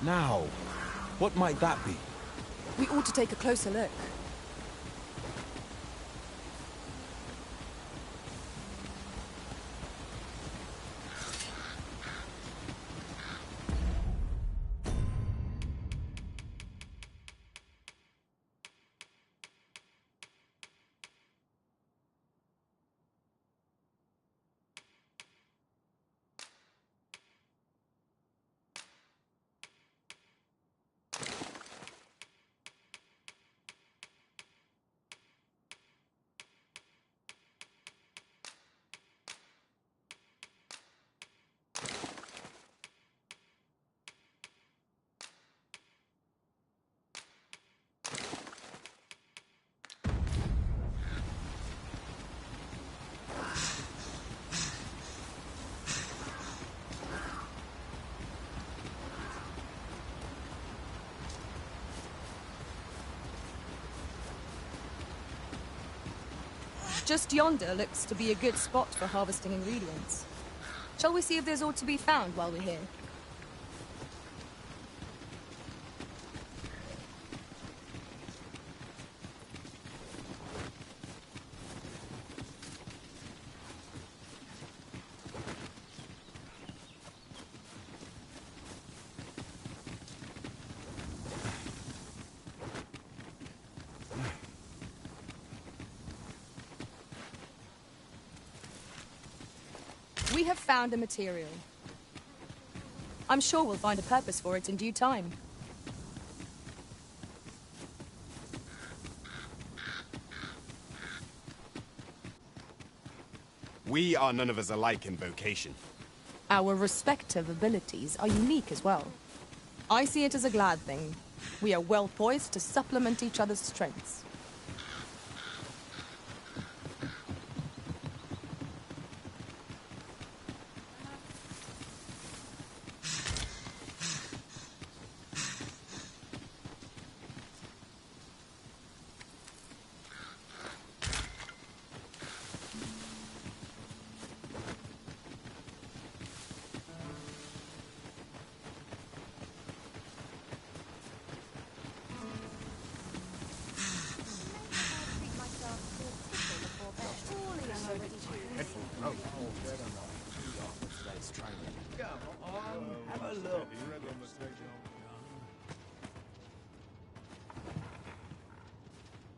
Now, what might that be? We ought to take a closer look. Just yonder looks to be a good spot for harvesting ingredients. Shall we see if there's aught to be found while we're here? We have found a material. I'm sure we'll find a purpose for it in due time. We are none of us alike in vocation. Our respective abilities are unique as well. I see it as a glad thing. We are well poised to supplement each other's strengths.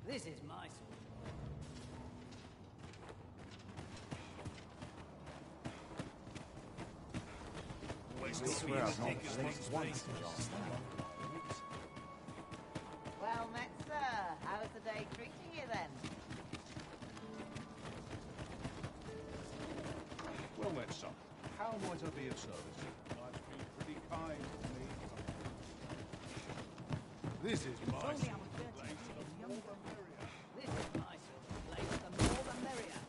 This is my sword. Well met, sir. How is the day treating you then? Well met, son. How might I be of service? I've been pretty kind to me. This is my sword. This is my sort of place. The more the merrier.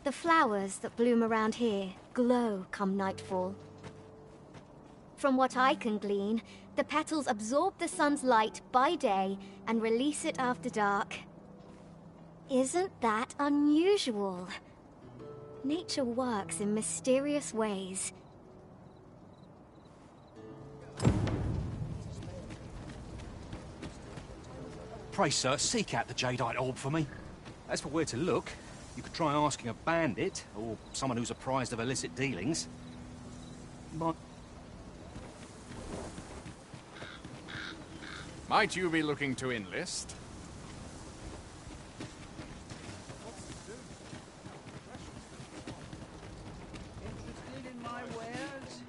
The flowers that bloom around here glow come nightfall. From what I can glean, the petals absorb the sun's light by day and release it after dark. Isn't that unusual? Nature works in mysterious ways. Pray, sir, seek out the jadeite orb for me. As for where to look, you could try asking a bandit, or someone who's apprised of illicit dealings. Might you be looking to enlist? Interested in my wares?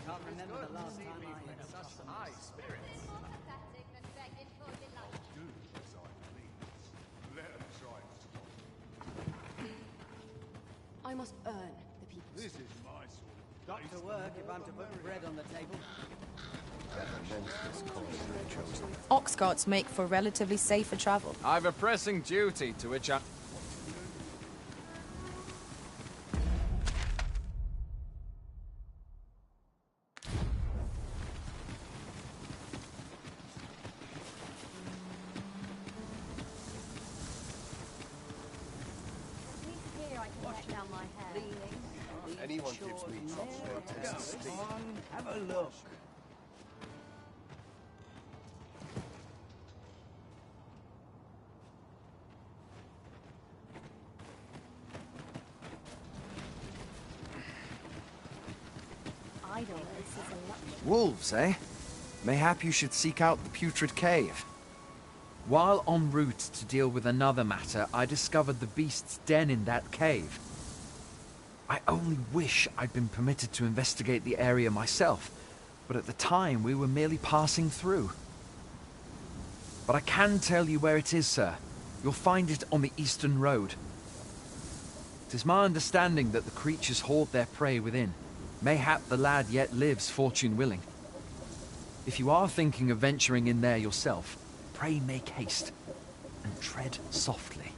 Can't remember the last time I had such high spirits. I must earn the people's. This is my sword. Got to work if I'm to put bread on the table. Ox carts make for relatively safer travel. I've a pressing duty to which I... Here I Anyone gives me trouble, they tend to speak. Have a look. Wolves, eh? Mayhap you should seek out the Putrid Cave. While en route to deal with another matter, I discovered the beast's den in that cave. I only wish I'd been permitted to investigate the area myself, but at the time we were merely passing through. But I can tell you where it is, sir. You'll find it on the eastern road. It is my understanding that the creatures hoard their prey within. Mayhap the lad yet lives, fortune willing. If you are thinking of venturing in there yourself, pray make haste and tread softly.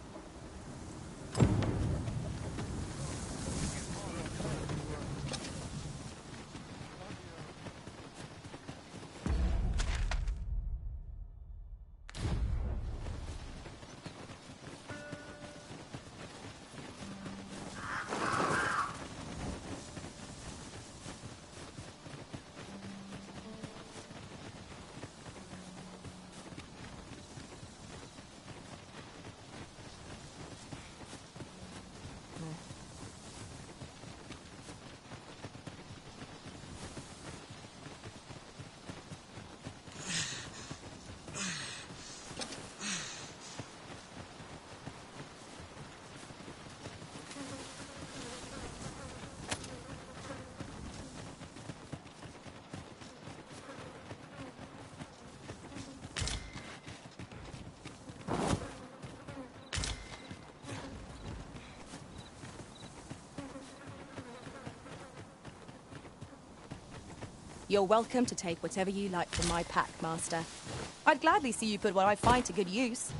You're welcome to take whatever you like from my pack, Master. I'd gladly see you put what I find to good use.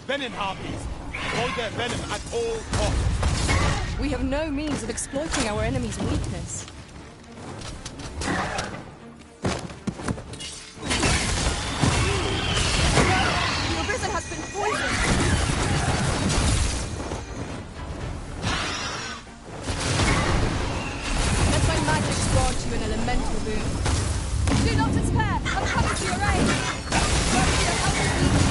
Venom harpies! Avoid their venom at all costs! We have no means of exploiting our enemy's weakness. Your prison has been poisoned! Let my magic grant you an elemental boon. Do not despair! I'm coming to your aid! Work for your help and peace.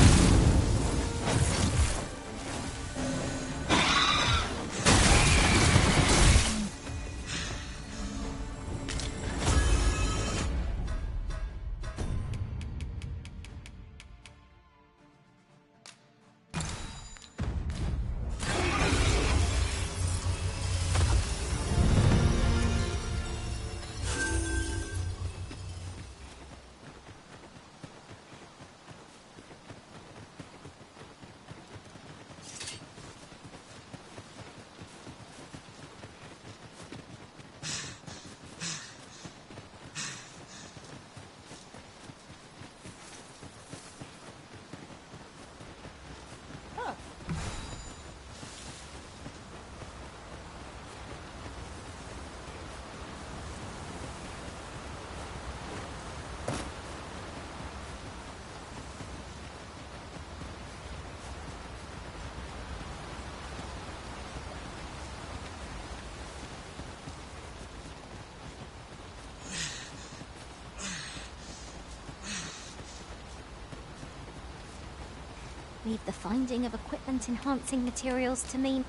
Leave the finding of equipment-enhancing materials to me.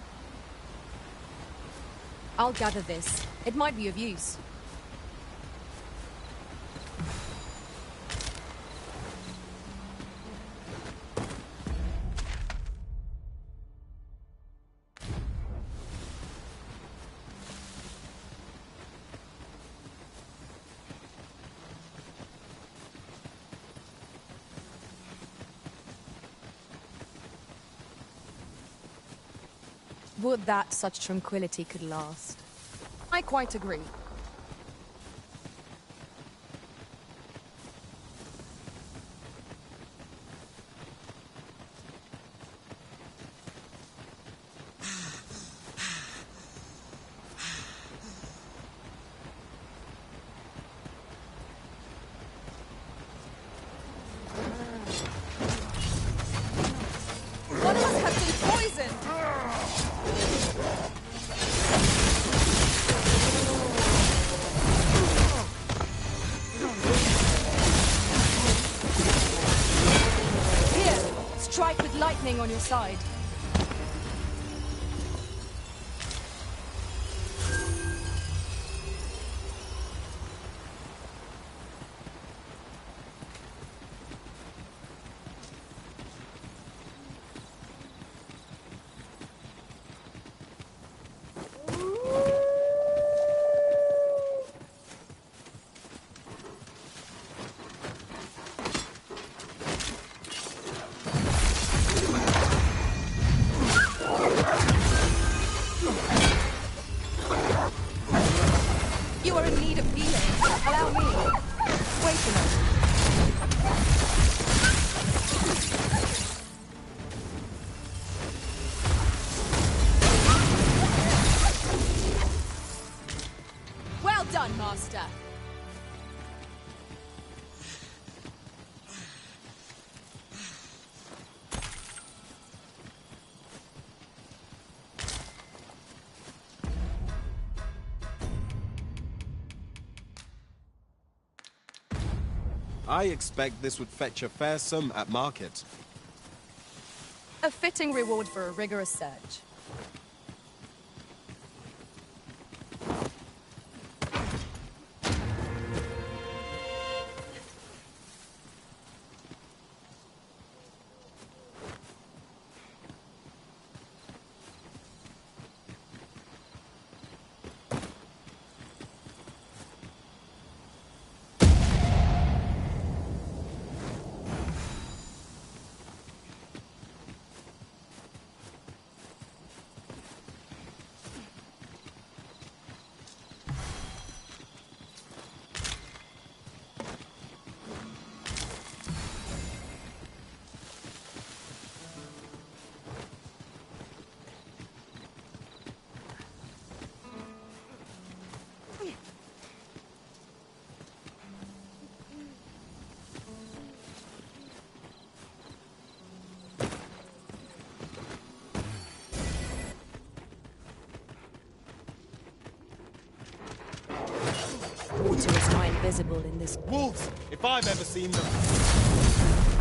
I'll gather this. It might be of use. Would that such tranquility could last. I quite agree. with lightning on your side. You are in need of healing. Allow me. Wait a moment. Well done, Master. I expect this would fetch a fair sum at market. A fitting reward for a rigorous search. Water is now invisible in this. Wolves, if I've ever seen them.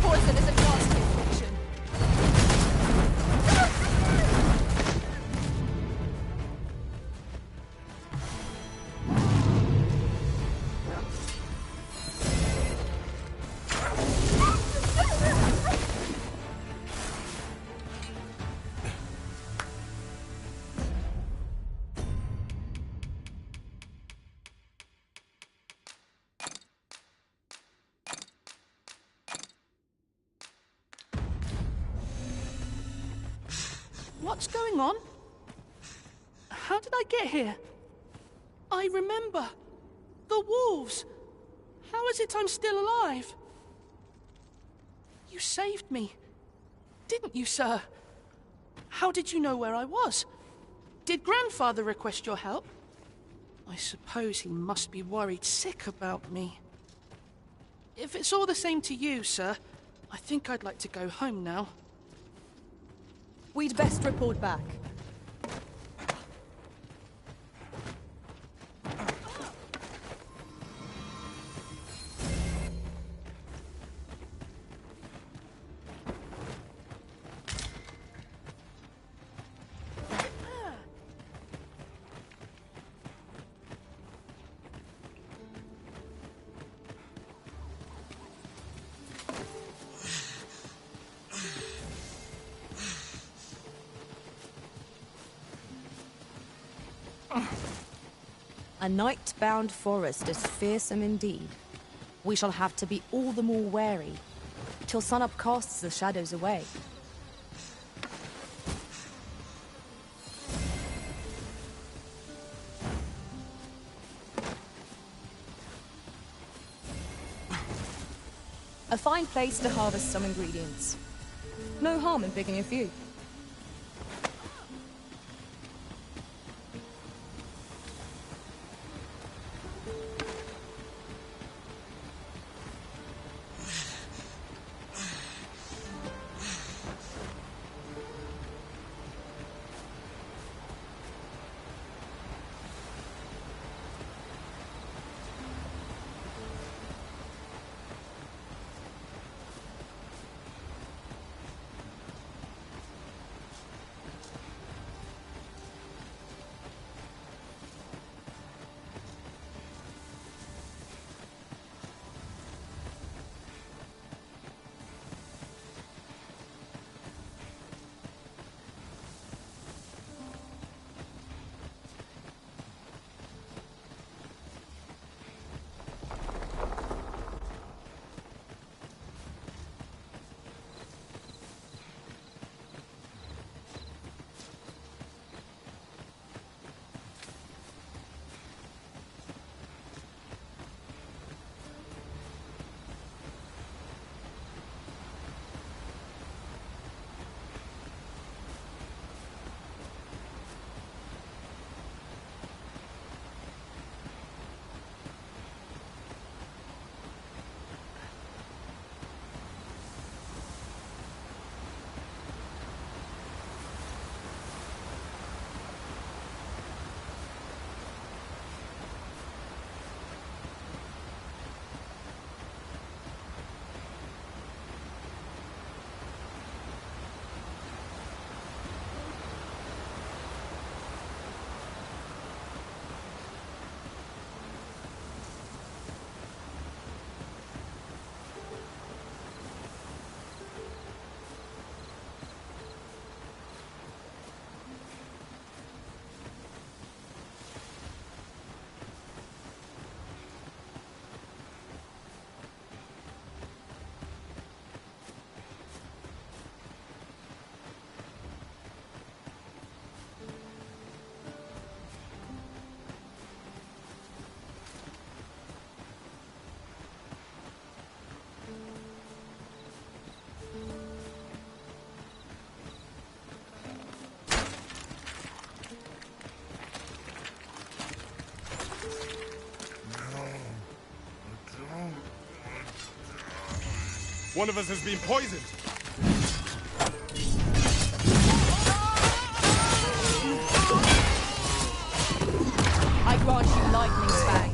Poison is a ghastly affliction. What's going on? How did I get here? I remember. The wolves! How is it I'm still alive? You saved me. Didn't you, sir? How did you know where I was? Did Grandfather request your help? I suppose he must be worried sick about me. If it's all the same to you, sir, I think I'd like to go home now. We'd best report back. A night-bound forest is fearsome indeed. We shall have to be all the more wary, till sunup casts the shadows away. A fine place to harvest some ingredients. No harm in picking a few. One of us has been poisoned. I grant you lightning fangs.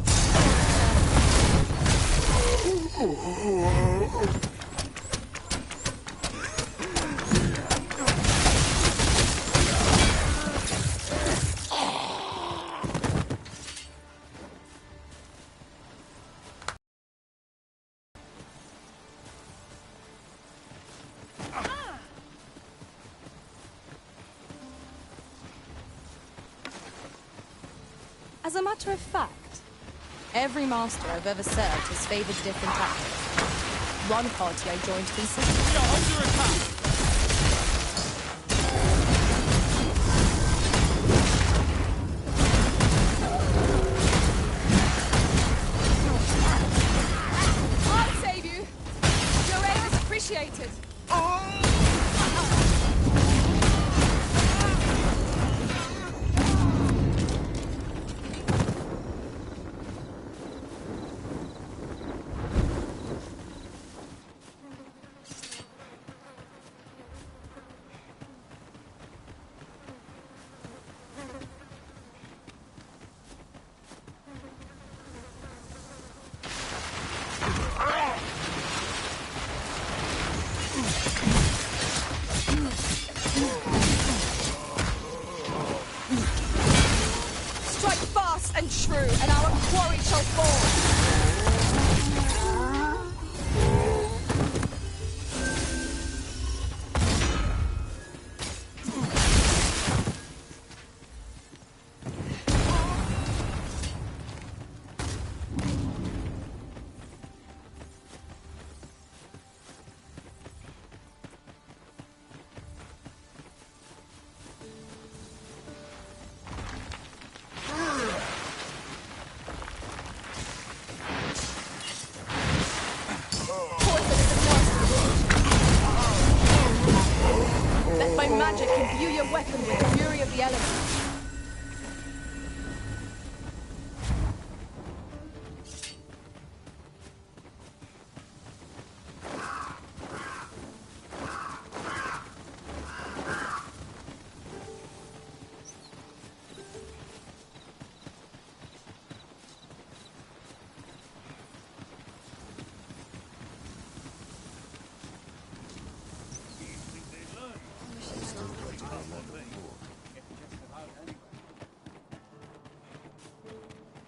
As a matter of fact, every master I've ever served has favored different tactics. One party I joined consisted. We are under attack! I'll save you! Your aid is appreciated! Strike fast and true, and our quarry shall fall! Let my magic imbue your weapon with the fury of the elements.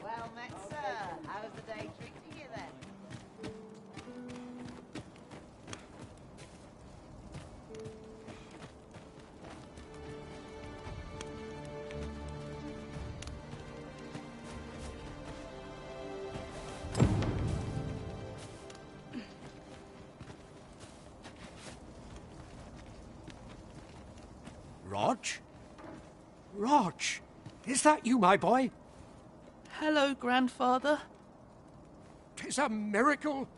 Well met, sir. How's the day treating you then? Rog? Rog! Is that you, my boy? Hello, Grandfather. 'Tis a miracle!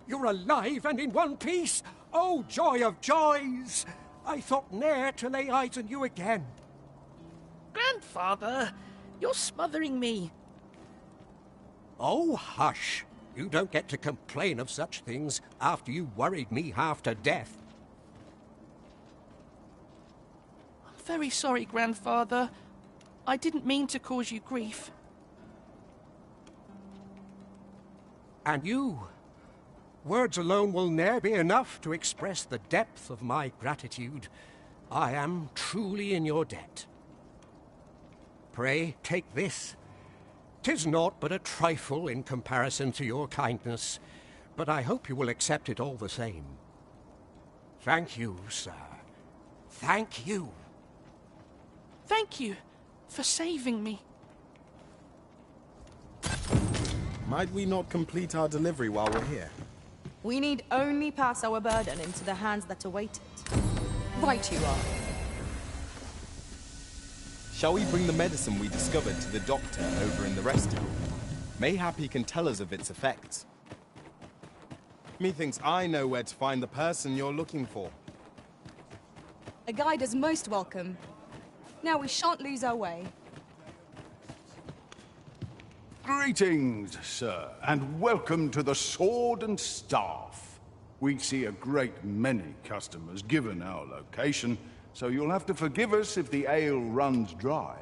You're alive and in one piece! Oh, joy of joys! I thought ne'er to lay eyes on you again. Grandfather, you're smothering me. Oh, hush! You don't get to complain of such things after you worried me half to death. I'm very sorry, Grandfather. I didn't mean to cause you grief. And you? Words alone will ne'er be enough to express the depth of my gratitude. I am truly in your debt. Pray, take this. 'Tis naught but a trifle in comparison to your kindness, but I hope you will accept it all the same. Thank you, sir. Thank you. Thank you for saving me. Might we not complete our delivery while we're here? We need only pass our burden into the hands that await it. Right you are. Shall we bring the medicine we discovered to the doctor over in the rest hall? Mayhap he can tell us of its effects. Methinks I know where to find the person you're looking for. A guide is most welcome. Now we shan't lose our way. Greetings, sir, and welcome to the Sword and Staff. We see a great many customers given our location, so you'll have to forgive us if the ale runs dry.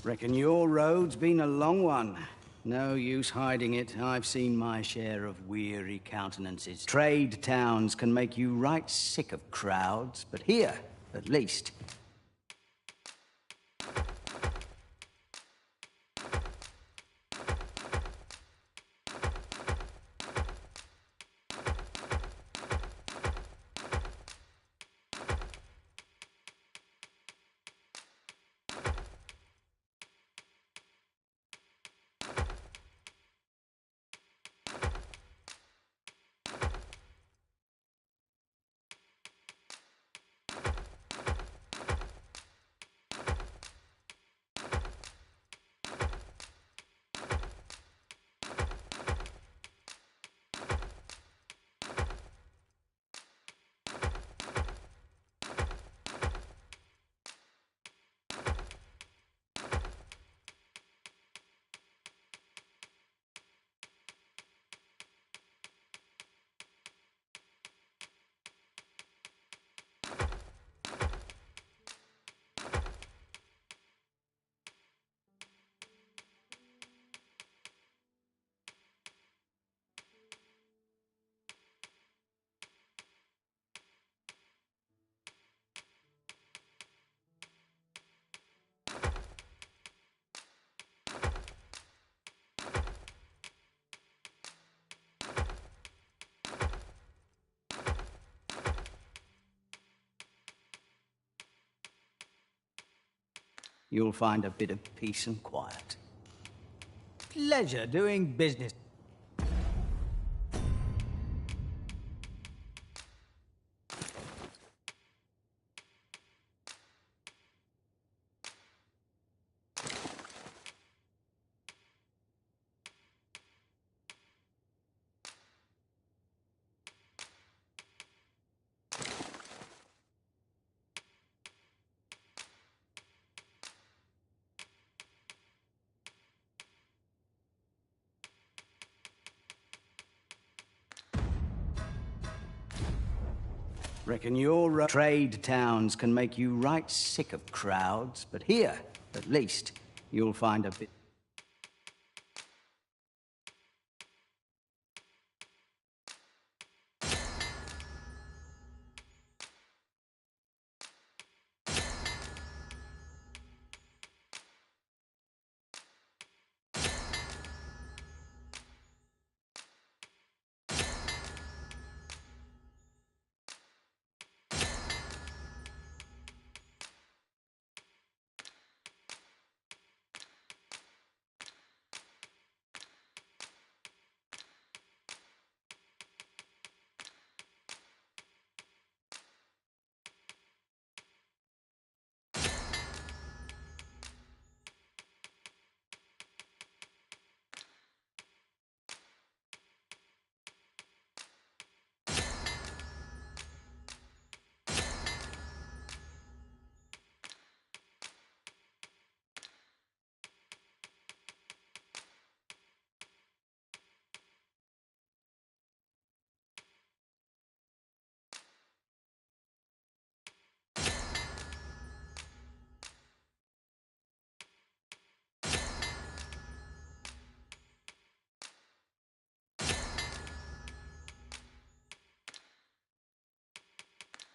Reckon your road's been a long one. No use hiding it. I've seen my share of weary countenances. Trade towns can make you right sick of crowds, but here, at least, you'll find a bit of peace and quiet. Pleasure doing business. Reckon your trade towns can make you right sick of crowds, but here, at least, you'll find a bit.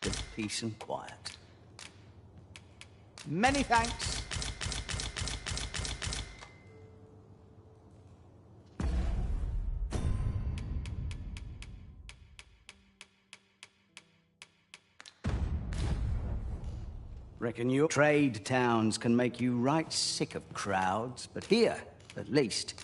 With peace and quiet. Many thanks. Reckon your trade towns can make you right sick of crowds, but here, at least,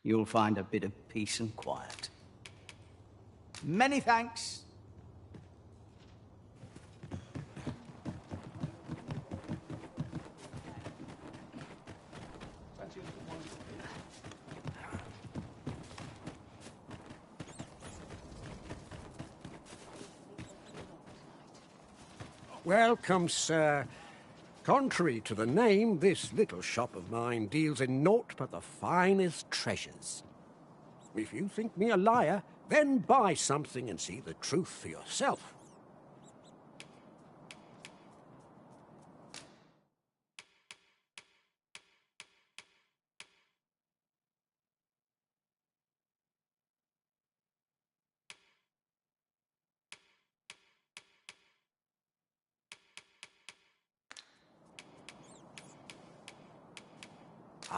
you'll find a bit of peace and quiet. Many thanks. Welcome, sir. Contrary to the name, this little shop of mine deals in naught but the finest treasures. If you think me a liar, then buy something and see the truth for yourself.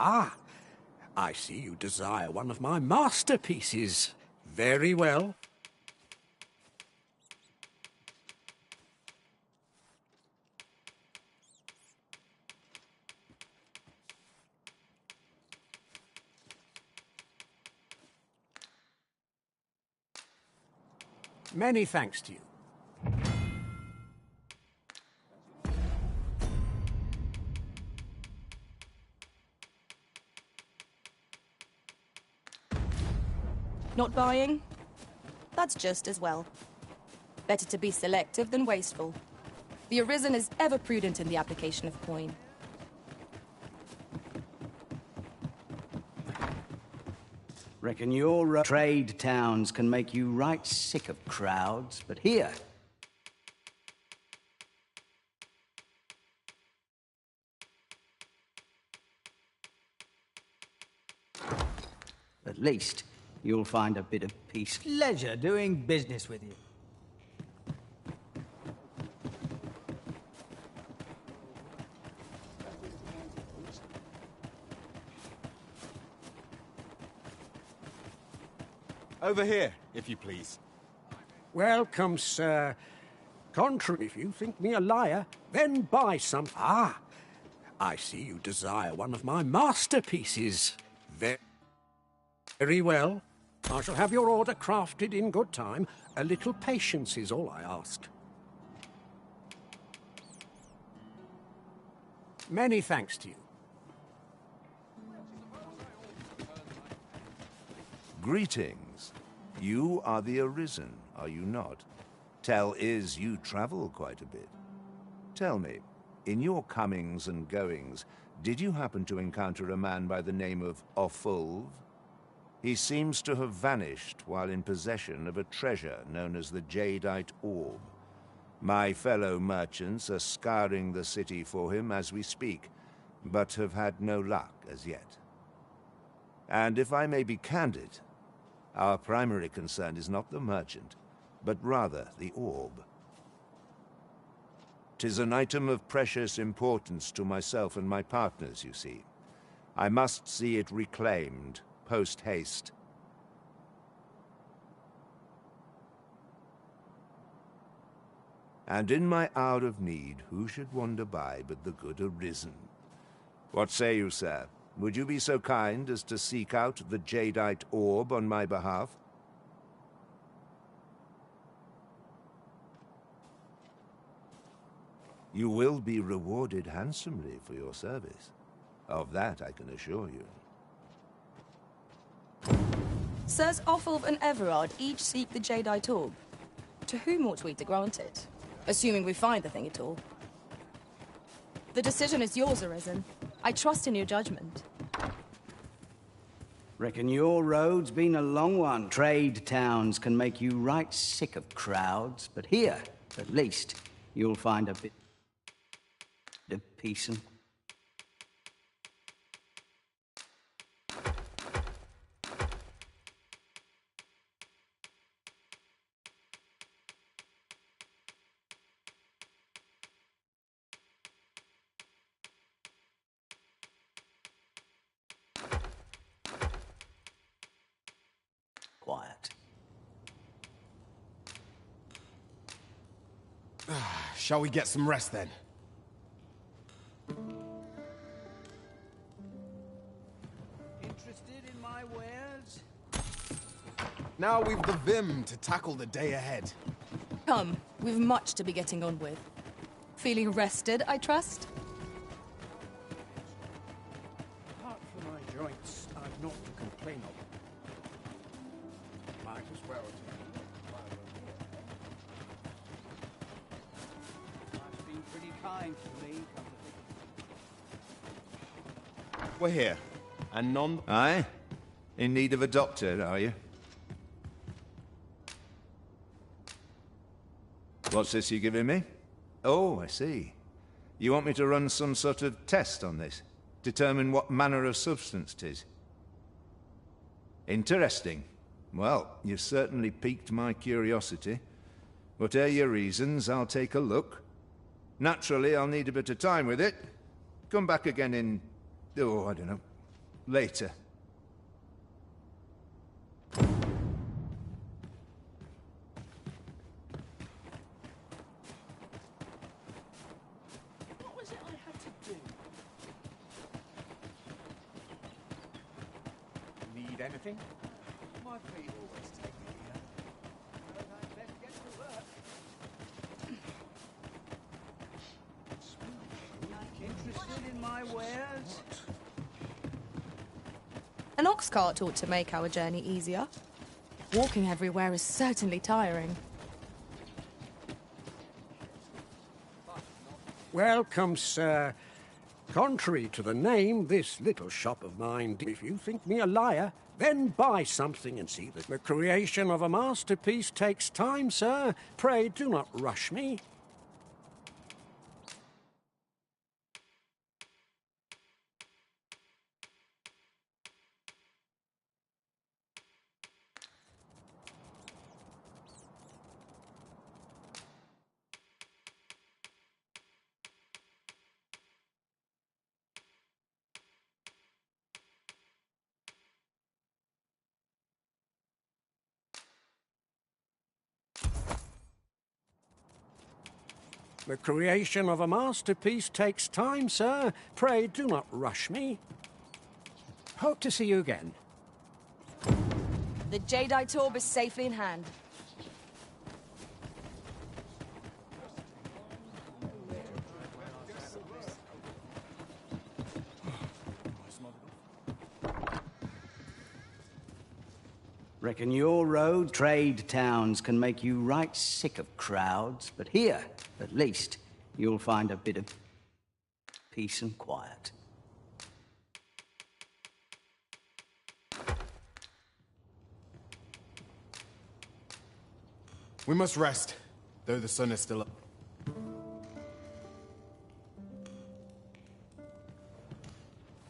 Ah, I see you desire one of my masterpieces. Very well. Many thanks to you. Not buying? That's just as well. Better to be selective than wasteful. The Arisen is ever prudent in the application of coin. Reckon your trade towns can make you right sick of crowds, but here... at least, you'll find a bit of peace. Pleasure doing business with you. Over here, if you please. Welcome, sir. Contrary, if you think me a liar, then buy some. Ah, I see you desire one of my masterpieces. Very well. I shall have your order crafted in good time. A little patience is all I ask. Many thanks to you. Greetings. You are the Arisen, are you not? Tell is you travel quite a bit. Tell me, in your comings and goings, did you happen to encounter a man by the name of Offulv? He seems to have vanished while in possession of a treasure known as the Jadeite Orb. My fellow merchants are scouring the city for him as we speak, but have had no luck as yet. And if I may be candid, our primary concern is not the merchant, but rather the orb. 'Tis an item of precious importance to myself and my partners, you see. I must see it reclaimed, post-haste. And in my hour of need, who should wander by but the good Arisen? What say you, sir? Would you be so kind as to seek out the Jadeite Orb on my behalf? You will be rewarded handsomely for your service. Of that I can assure you. Sirs Offulv and Everard each seek the Jadeite Orb. To whom ought we to grant it? Assuming we find the thing at all. The decision is yours, Arisen. I trust in your judgment. Reckon your road's been a long one. Trade towns can make you right sick of crowds, but here, at least, you'll find a bit of peace and... quiet. Shall we get some rest then? Interested in my wares? Now we've the vim to tackle the day ahead. Come, we've much to be getting on with. Feeling rested, I trust? Apart from my joints, I've not to complain of. Might as well take a look while we're here. Life's been pretty kind to me, come to think. We're here, and none... Aye? In need of a doctor, are you? What's this you're giving me? Oh, I see. You want me to run some sort of test on this? Determine what manner of substance 'tis? Interesting. Well, you've certainly piqued my curiosity. Whatever your reasons, I'll take a look. Naturally, I'll need a bit of time with it. Come back again in... oh, I don't know. Later. What was it I had to do? Need anything? My feet always take me here. But I'd best get to work. Interested in my wares? An ox cart ought to make our journey easier. Walking everywhere is certainly tiring. Welcome, sir. Contrary to the name, this little shop of mine, if you think me a liar, then buy something and see that the creation of a masterpiece takes time, sir. Pray do not rush me. The creation of a masterpiece takes time, sir. Pray do not rush me. Hope to see you again. The Jadeite orb is safely in hand. Reckon your road trade towns can make you right sick of crowds, but here, at least, you'll find a bit of peace and quiet. We must rest, though the sun is still up.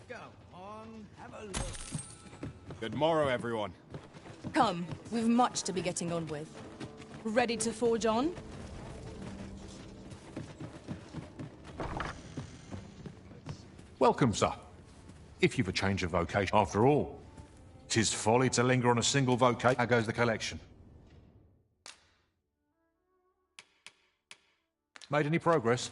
Go on, have a look. Good morrow, everyone. Come, we've much to be getting on with. Ready to forge on? Welcome, sir. If you've a change of vocation, after all, 'tis folly to linger on a single vocation. How goes the collection? Made any progress?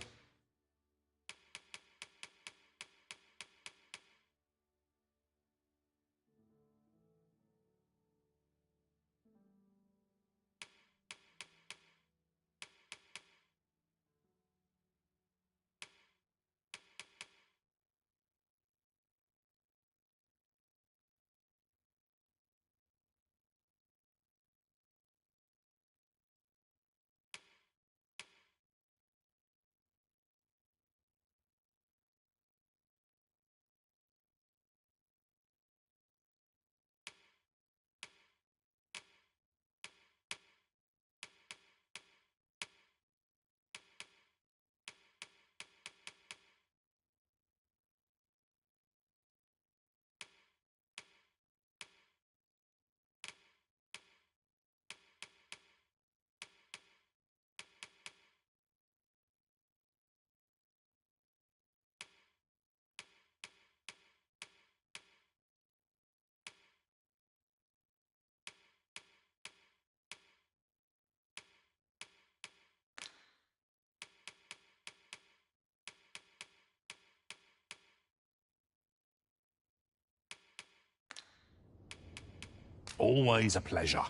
Always a pleasure.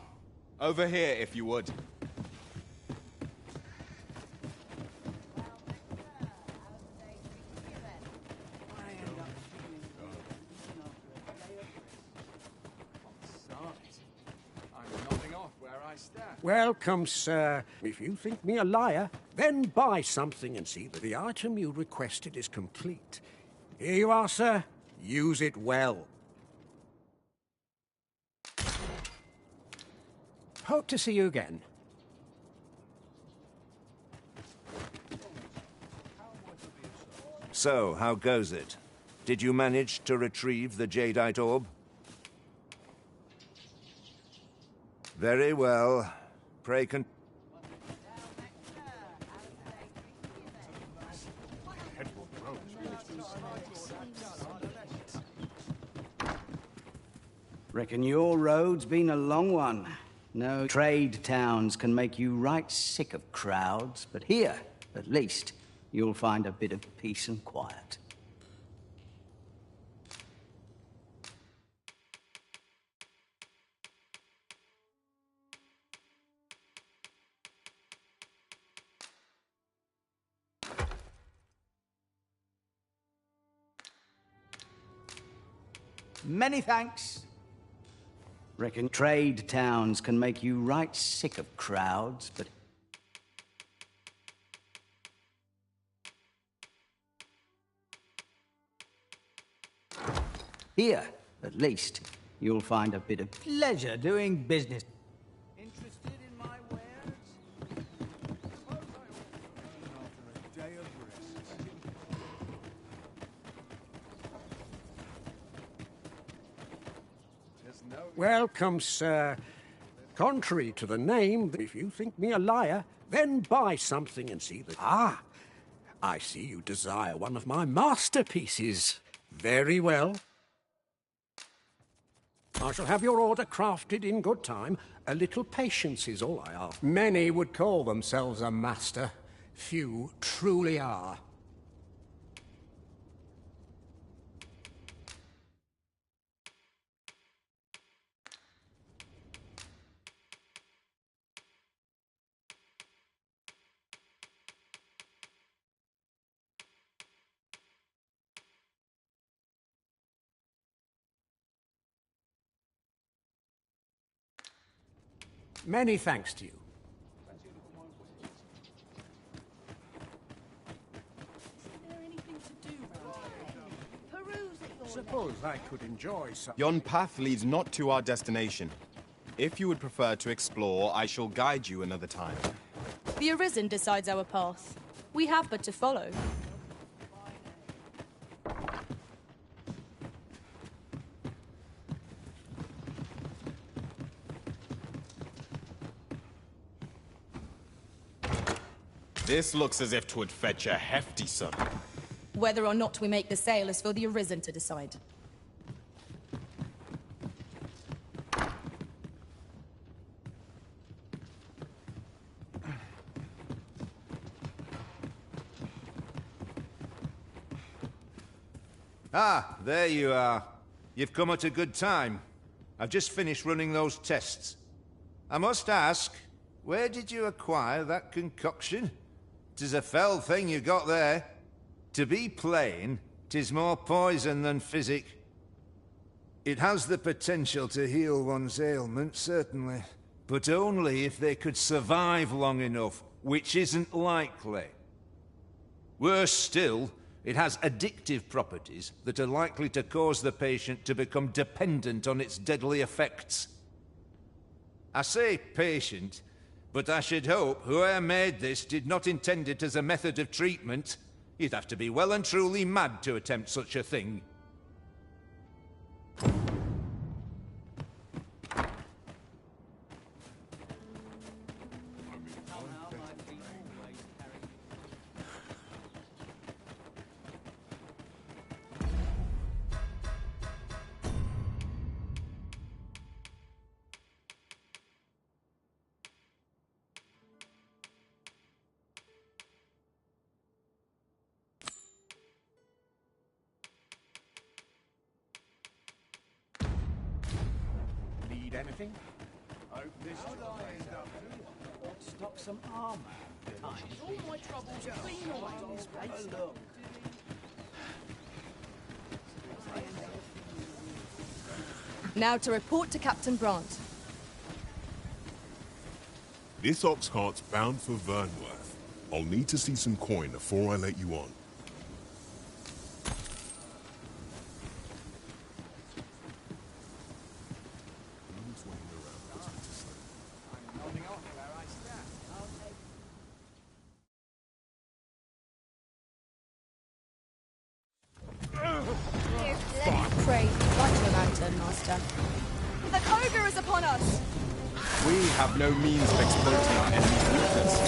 Over here, if you would. Welcome, sir. If you think me a liar, then buy something and see that the item you requested is complete. Here you are, sir. Use it well. Hope to see you again. So, how goes it? Did you manage to retrieve the Jadeite orb? Very well. Pray con... Reckon your road's been a long one. No trade towns can make you right sick of crowds, but here, at least, you'll find a bit of peace and quiet. Many thanks. Reckon trade towns can make you right sick of crowds, but... Here, at least, you'll find a bit of... Pleasure doing business. Interested in my wares? Welcome, sir. Contrary to the name, if you think me a liar, then buy something and see that... Ah! I see you desire one of my masterpieces. Very well. I shall have your order crafted in good time. A little patience is all I ask. Many would call themselves a master. Few truly are. Many thanks to you. Suppose I could enjoy some... Yon path leads not to our destination. If you would prefer to explore, I shall guide you another time. The Arisen decides our path. We have but to follow. This looks as if 'twould fetch a hefty sum. Whether or not we make the sale is for the Arisen to decide. Ah, there you are. You've come at a good time. I've just finished running those tests. I must ask, where did you acquire that concoction? 'Tis a fell thing you got there. To be plain, 'tis more poison than physic. It has the potential to heal one's ailments, certainly. But only if they could survive long enough, which isn't likely. Worse still, it has addictive properties that are likely to cause the patient to become dependent on its deadly effects. I say patient, but I should hope whoever made this did not intend it as a method of treatment. You'd have to be well and truly mad to attempt such a thing. Need anything? Hope this stock some armor. All my troubles clean away in this place. Now to report to Captain Brant. This ox cart's bound for Vernworth. I'll need to see some coin before I let you on. Pray, right to the lantern, Master. The Koga is upon us! We have no means of exploiting our enemy's weakness.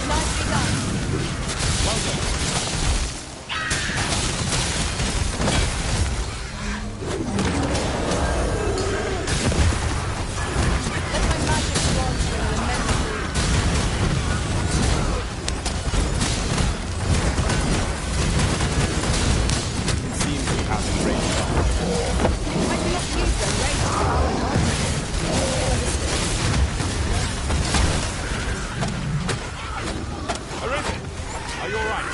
Nicely done. Well done. Let my magic swans bring an immense food. It seems we have them ranged up. I cannot use them ranged power not. Arisen! Are you alright?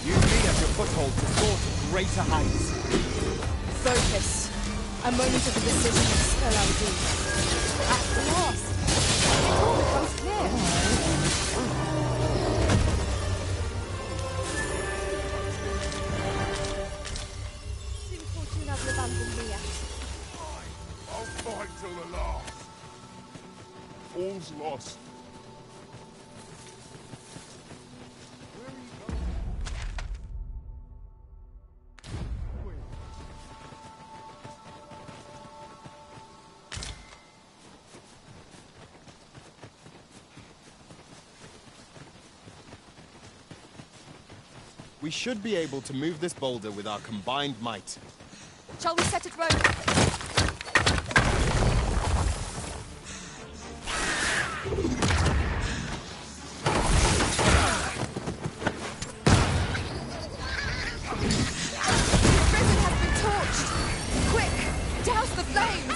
Use me as your foothold to soar to greater heights. Focus. A moment of the decision will spell our doom. At last, it all becomes clear. Sin fortune has abandoned me yet. I'll fight till the last. All's lost. We should be able to move this boulder with our combined might. Shall we set it rolling? The prison has been torched! Quick! Douse the flames!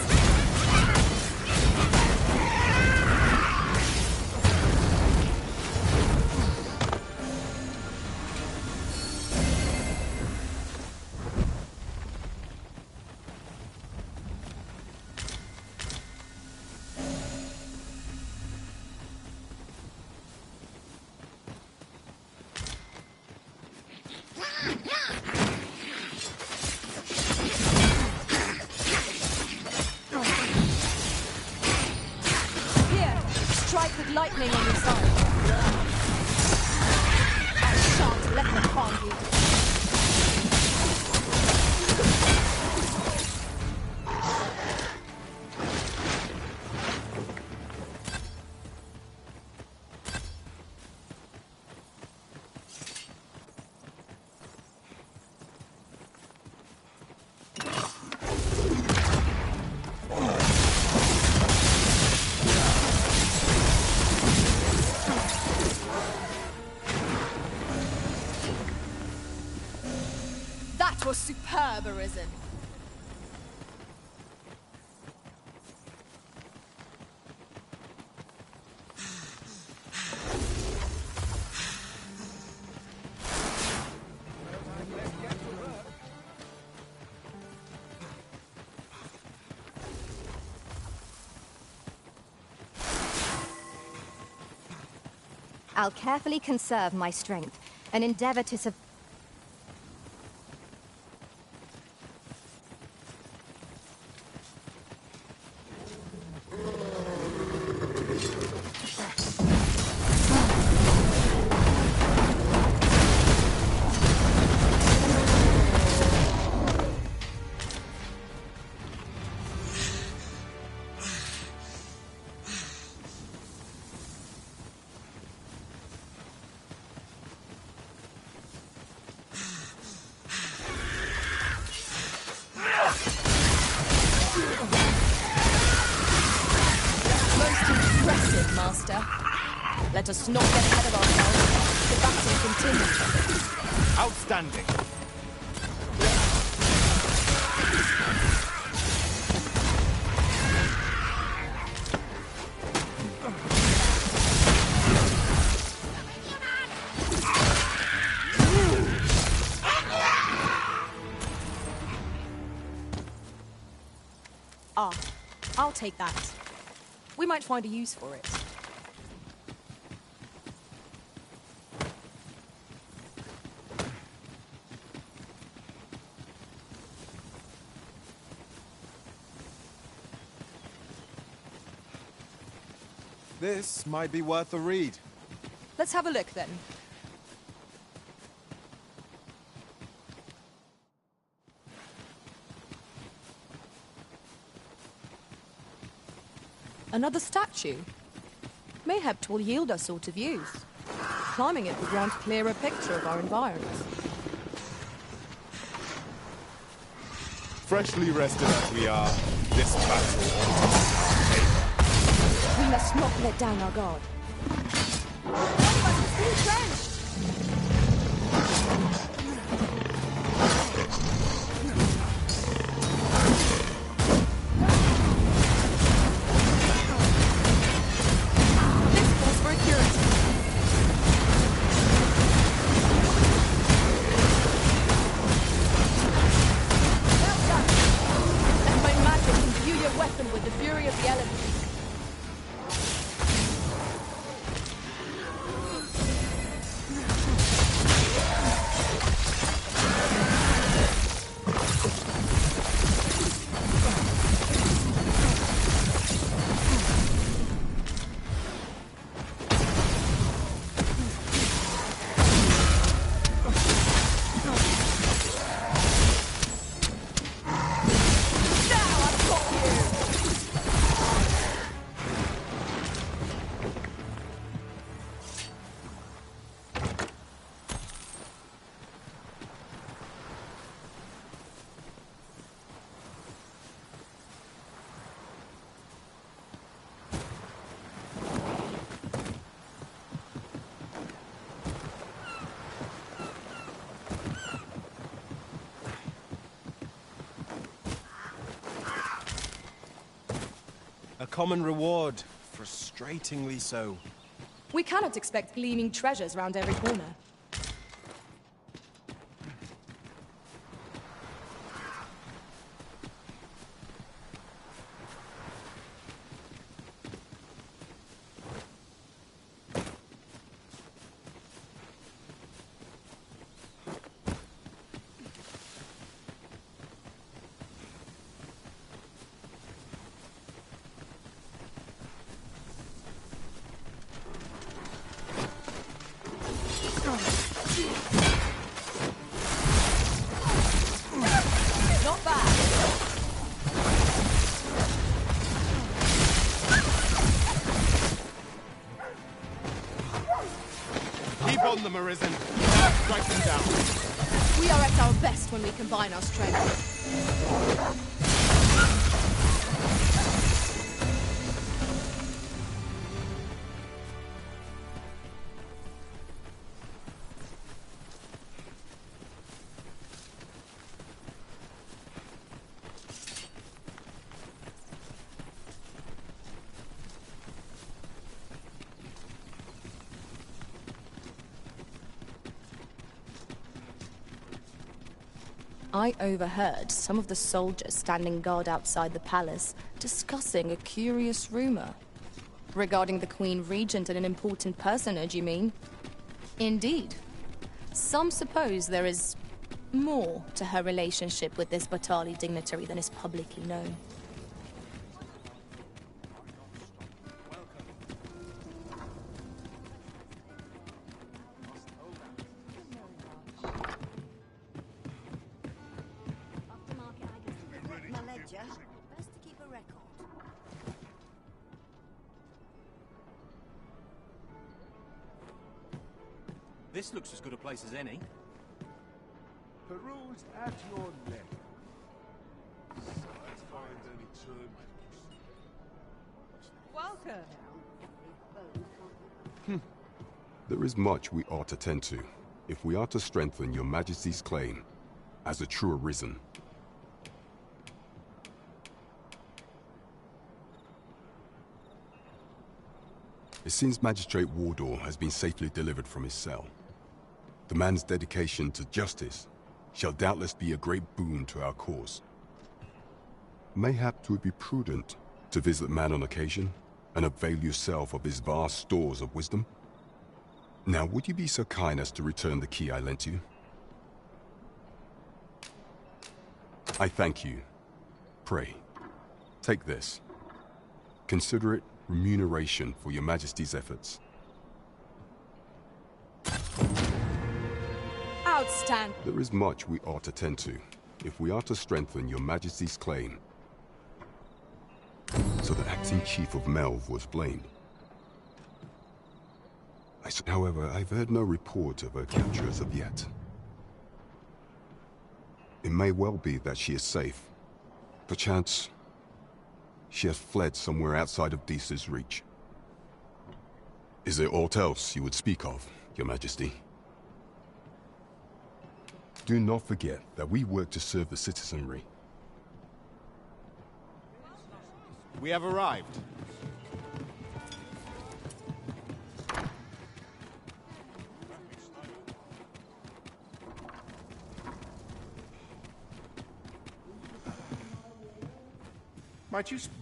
Here, strike with lightning on your side. I shan't let them harm you. That was superb, Arisen. I'll carefully conserve my strength and endeavor to survive. Let us not get ahead of ourselves. The battle continues. Outstanding. Ah, I'll take that. We might find a use for it. This might be worth a read. Let's have a look then. Another statue. Mayhap 'twill yield us sort of use. Climbing it will grant a clearer picture of our environs. Freshly rested as we are, this battle ought We must not let down our guard. A common reward, frustratingly so. We cannot expect gleaming treasures round every corner. Not bad. Keep on them, Arisen. Strike them down. We are at our best when we combine our strength. I overheard some of the soldiers standing guard outside the palace discussing a curious rumor. Regarding the Queen Regent and an important personage, you mean? Indeed. Some suppose there is more to her relationship with this Batali dignitary than is publicly known. Best to keep a record. This looks as good a place as any. Peruse at your leisure. Find any terms. Welcome. There is much we ought to tend to, if we are to strengthen your Majesty's claim as a true Arisen. It seems Magistrate Wardor has been safely delivered from his cell. The man's dedication to justice shall doubtless be a great boon to our cause. Mayhap 'twould be prudent to visit the man on occasion and avail yourself of his vast stores of wisdom. Now, would you be so kind as to return the key I lent you? I thank you. Pray, take this. Consider it remuneration for your Majesty's efforts. Outstanding. There is much we ought to tend to, if we are to strengthen your Majesty's claim. So the acting chief of Melve was blamed. However, I've heard no report of her capture as of yet. It may well be that she is safe. Perchance, she has fled somewhere outside of Deesa's reach. Is there aught else you would speak of, Your Majesty? Do not forget that we work to serve the citizenry. We have arrived.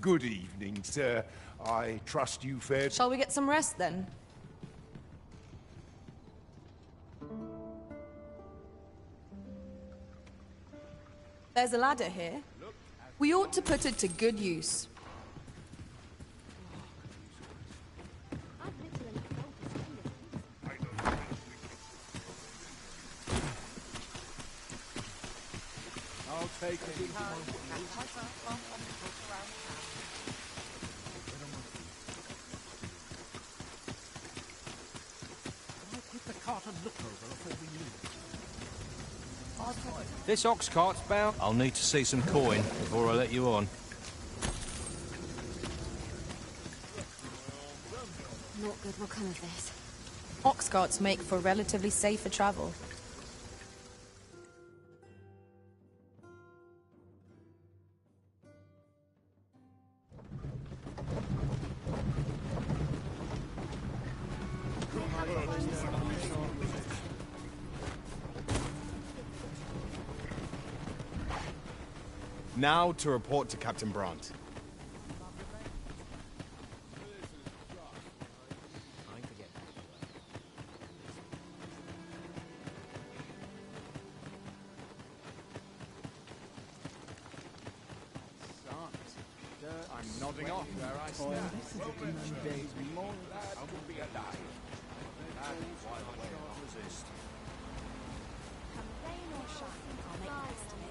Good evening, sir. I trust you fared... Shall we get some rest, then? There's a ladder here. We ought to put it to good use. I'll take it. This ox cart's bound. I'll need to see some coin before I let you on. Not good will come of this. Ox carts make for relatively safer travel. Now to report to Captain Brandt. I'm nodding off where I stand. I would be alive. That's why I will not resist. Come rain or shine, I'll make the best of it.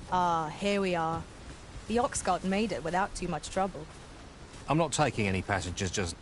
Ah, here we are. The ox cart made it without too much trouble. I'm not taking any passengers, just